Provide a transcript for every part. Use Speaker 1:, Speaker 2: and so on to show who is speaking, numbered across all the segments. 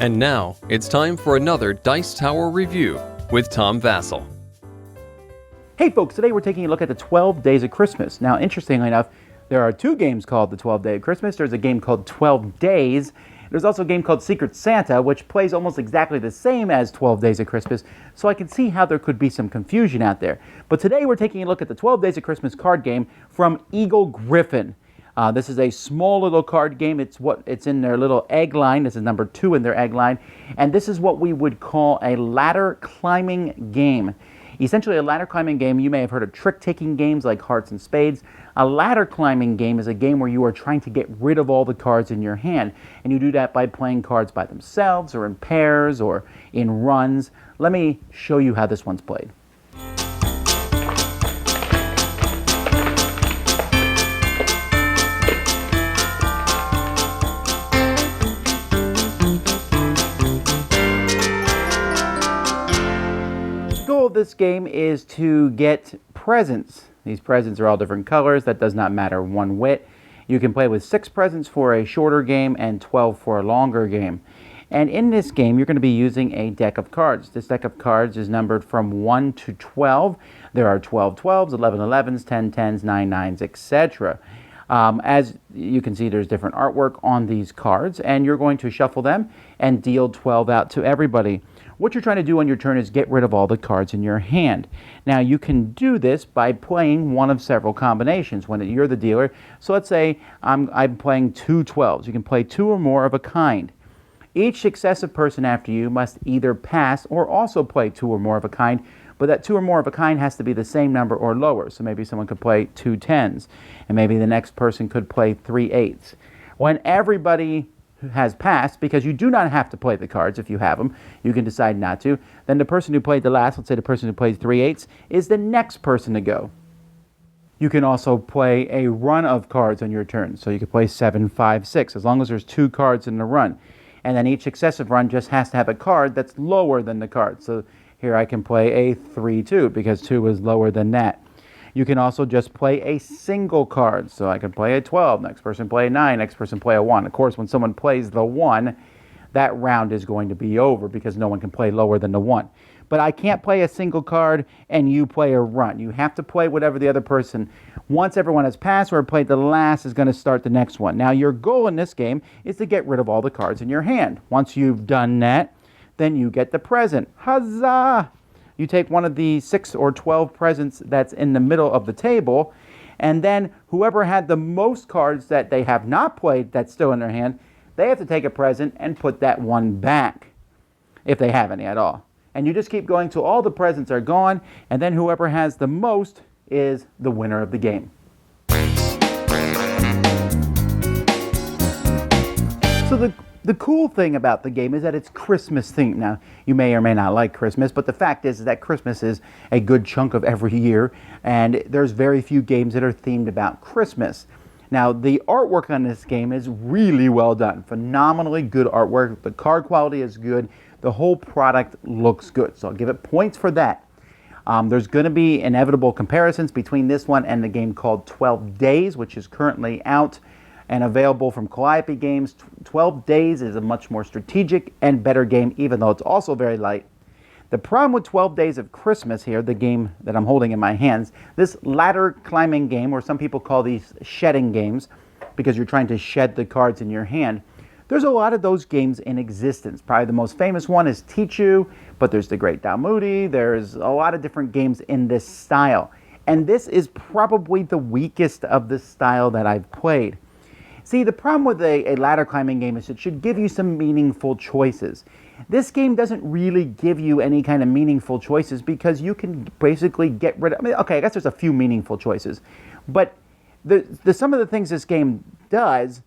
Speaker 1: And now, it's time for another Dice Tower review with Tom Vasel.
Speaker 2: Hey folks, today we're taking a look at the 12 Days of Christmas. Now, interestingly enough, there are two games called the 12 Days of Christmas. There's a game called 12 Days. There's also a game called Secret Santa, which plays almost exactly the same as 12 Days of Christmas, so I can see how there could be some confusion out there. But today we're taking a look at the 12 Days of Christmas card game from Eagle Gryphon. This is a small little card game. It's in their little egg line. This is number 2 in their egg line. And this is what we would call a ladder climbing game. Essentially, a ladder climbing game, you may have heard of trick-taking games like Hearts and Spades. A ladder climbing game is a game where you are trying to get rid of all the cards in your hand. And you do that by playing cards by themselves or in pairs or in runs. Let me show you how this one's played. The goal of this game is to get presents. These presents are all different colors. That does not matter one whit. You can play with 6 presents for a shorter game and 12 for a longer game. And in this game, you're going to be using a deck of cards. This deck of cards is numbered from 1 to 12. There are 12 12s, 11 11s, 10 10s, 9 9s, etc. As you can see, there's different artwork on these cards, and you're going to shuffle them and deal 12 out to everybody. What you're trying to do on your turn is get rid of all the cards in your hand. Now, you can do this by playing one of several combinations when you're the dealer. So let's say I'm playing 2 12s. You can play 2 or more of a kind. Each successive person after you must either pass or also play 2 or more of a kind, but that 2 or more of a kind has to be the same number or lower. So maybe someone could play 2 10s, and maybe the next person could play 3 8s. When everybody has passed, because you do not have to play the cards if you have them, you can decide not to, then the person who played the last, let's say the person who played 3 8s, is the next person to go. You can also play a run of cards on your turn, so you can play 7 5 6, as long as there's 2 cards in the run. And then each successive run just has to have a card that's lower than the card. So here I can play a 3 2, because 2 is lower than that. You can also just play a single card. So I can play a 12, next person play a 9, next person play a 1. Of course, when someone plays the 1, that round is going to be over because no one can play lower than the 1. But I can't play a single card and you play a run. You have to play whatever the other person, once everyone has passed or played the last, is going to start the next one. Now, your goal in this game is to get rid of all the cards in your hand. Once you've done that, then you get the present. Huzzah! You take one of the 6 or 12 presents that's in the middle of the table, and then whoever had the most cards that they have not played that's still in their hand, they have to take a present and put that one back, if they have any at all. And you just keep going till all the presents are gone, and then whoever has the most is the winner of the game. So the cool thing about the game is that it's Christmas themed. Now, you may or may not like Christmas, but the fact is that Christmas is a good chunk of every year, and there's very few games that are themed about Christmas. Now, the artwork on this game is really well done. Phenomenally good artwork. The card quality is good. The whole product looks good, so I'll give it points for that. There's going to be inevitable comparisons between this one and the game called 12 Days, which is currently out and available from Calliope Games. 12 Days is a much more strategic and better game, even though it's also very light. The problem with 12 Days of Christmas here, the game that I'm holding in my hands, this ladder climbing game, or some people call these shedding games, because you're trying to shed the cards in your hand, there's a lot of those games in existence. Probably the most famous one is Tichu, but there's the Great Dalmuti. There's a lot of different games in this style. And this is probably the weakest of this style that I've played. See, the problem with a ladder climbing game is it should give you some meaningful choices. This game doesn't really give you any kind of meaningful choices because you can basically get rid of, okay, I guess there's a few meaningful choices, but some of the things this game does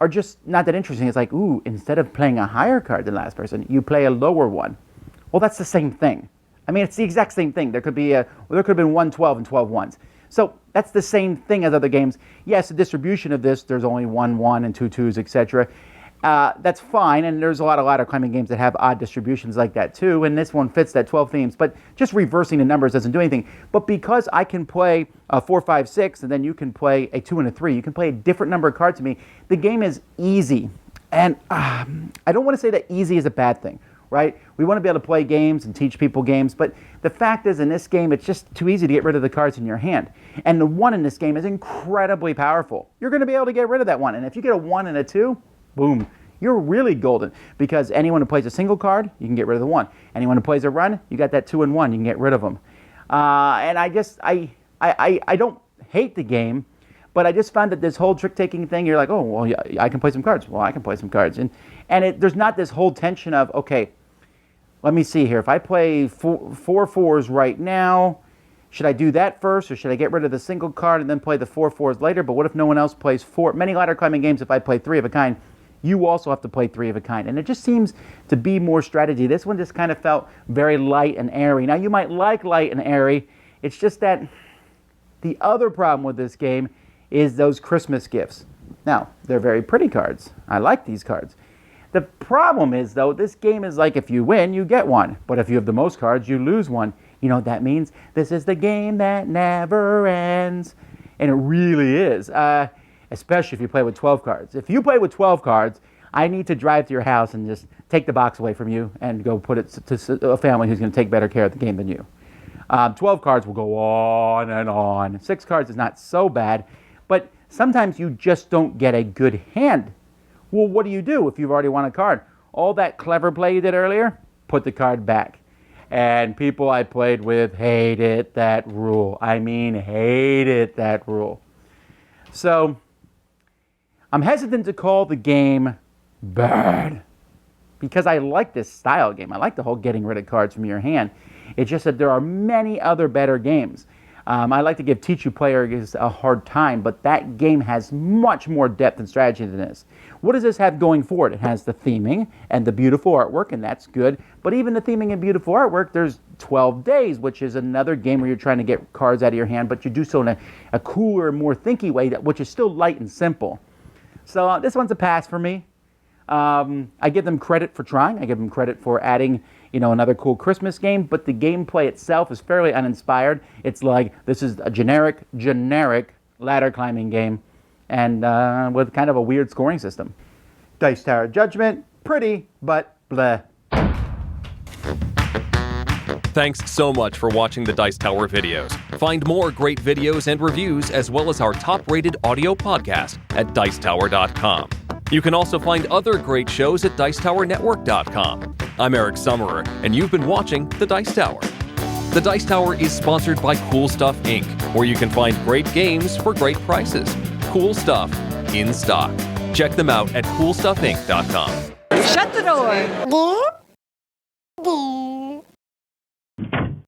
Speaker 2: are just not that interesting. It's like, ooh, instead of playing a higher card than last person, you play a lower one. Well, that's the same thing. I mean, it's the exact same thing. There could have been 1 12 and 12 ones. So that's the same thing as other games. Yes, the distribution of this, there's only 1 1 and 2 2s, etc. That's fine, and there's a lot of ladder climbing games that have odd distributions like that too, and this one fits that 12 themes, but just reversing the numbers doesn't do anything. But because I can play a 4, 5, 6, and then you can play a 2 and a 3, you can play a different number of cards to me, the game is easy. And I don't want to say that easy is a bad thing, right? We want to be able to play games and teach people games, but the fact is in this game, it's just too easy to get rid of the cards in your hand. And the 1 in this game is incredibly powerful. You're going to be able to get rid of that 1. And if you get a 1 and a 2, boom, you're really golden, because anyone who plays a single card, you can get rid of the 1. Anyone who plays a run, you got that 2 and 1, you can get rid of them. And I don't hate the game, but I just found that this whole trick-taking thing, you're like, oh, well, yeah, I can play some cards. Well, I can play some cards. And there's not this whole tension of, okay, let me see here. If I play four fours right now, should I do that first, or should I get rid of the single card and then play the 4 fours later? But what if no one else plays 4? Many ladder climbing games, if I play 3 of a kind, you also have to play 3 of a kind. And it just seems to be more strategy. This one just kind of felt very light and airy. Now, you might like light and airy. It's just that the other problem with this game is those Christmas gifts. Now, they're very pretty cards. I like these cards. The problem is, though, this game is like if you win, you get 1. But if you have the most cards, you lose 1. You know what that means? This is the game that never ends. And it really is, especially if you play with 12 cards. If you play with 12 cards, I need to drive to your house and just take the box away from you and go put it to a family who's going to take better care of the game than you. 12 cards will go on and on. 6 cards is not so bad, but sometimes you just don't get a good hand. Well, what do you do if you've already won a card? All that clever play you did earlier, put the card back. And people I played with hated that rule. I mean, hated that rule. So, I'm hesitant to call the game bad, because I like this style game. I like the whole getting rid of cards from your hand. It's just that there are many other better games. I like to give Teach-You players a hard time, but that game has much more depth and strategy than this. What does this have going for it? It has the theming and the beautiful artwork, and that's good. But even the theming and beautiful artwork, there's 12 Days, which is another game where you're trying to get cards out of your hand, but you do so in a cooler, more thinky way, which is still light and simple. So this one's a pass for me. I give them credit for trying. I give them credit for adding, another cool Christmas game, but the gameplay itself is fairly uninspired. It's like, this is a generic ladder climbing game, and with kind of a weird scoring system. Dice Tower Judgment, pretty, but bleh.
Speaker 1: Thanks so much for watching the Dice Tower videos. Find more great videos and reviews, as well as our top-rated audio podcast at Dicetower.com. You can also find other great shows at DicetowerNetwork.com. I'm Eric Summerer, and you've been watching The Dice Tower. The Dice Tower is sponsored by Cool Stuff Inc., where you can find great games for great prices. Cool stuff in stock. Check them out at CoolStuffInc.com.
Speaker 3: Shut the door.